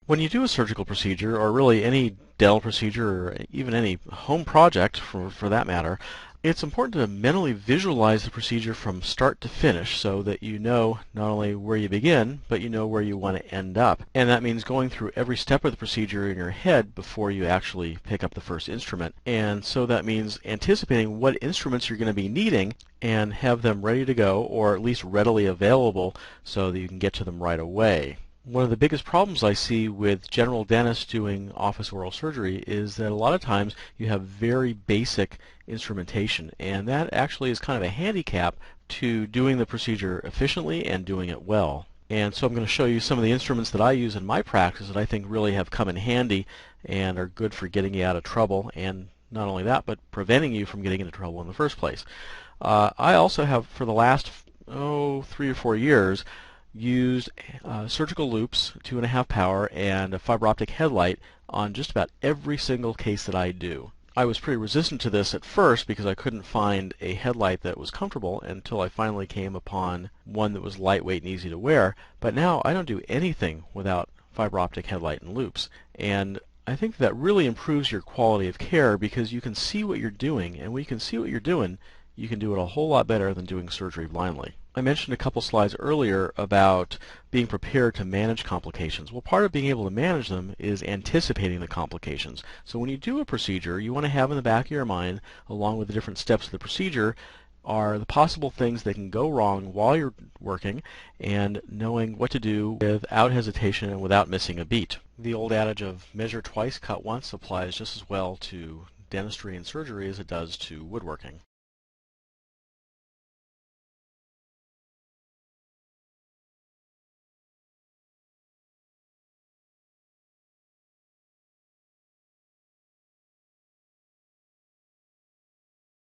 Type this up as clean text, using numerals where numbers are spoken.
When you do a surgical procedure, or really any dental procedure, or even any home project for that matter, it's important to mentally visualize the procedure from start to finish so that you know not only where you begin, but you know where you want to end up. And that means going through every step of the procedure in your head before you actually pick up the first instrument. And so that means anticipating what instruments you're going to be needing and have them ready to go, or at least readily available so that you can get to them right away. One of the biggest problems I see with general dentists doing office oral surgery is that a lot of times you have very basic instrumentation, and that actually is kind of a handicap to doing the procedure efficiently and doing it well. And so I'm going to show you some of the instruments that I use in my practice that I think really have come in handy and are good for getting you out of trouble, and not only that, but preventing you from getting into trouble in the first place. I also have, for the last 3 or 4 years, used surgical loops, 2.5 power, and a fiber optic headlight on just about every single case that I do. I was pretty resistant to this at first because I couldn't find a headlight that was comfortable until I finally came upon one that was lightweight and easy to wear. But now I don't do anything without fiber optic headlight and loops. And I think that really improves your quality of care because you can see what you're doing, and when you can see what you're doing, you can do it a whole lot better than doing surgery blindly. I mentioned a couple slides earlier about being prepared to manage complications. Well, part of being able to manage them is anticipating the complications. So when you do a procedure, you want to have in the back of your mind, along with the different steps of the procedure, are the possible things that can go wrong while you're working, and knowing what to do without hesitation and without missing a beat. The old adage of measure twice, cut once applies just as well to dentistry and surgery as it does to woodworking.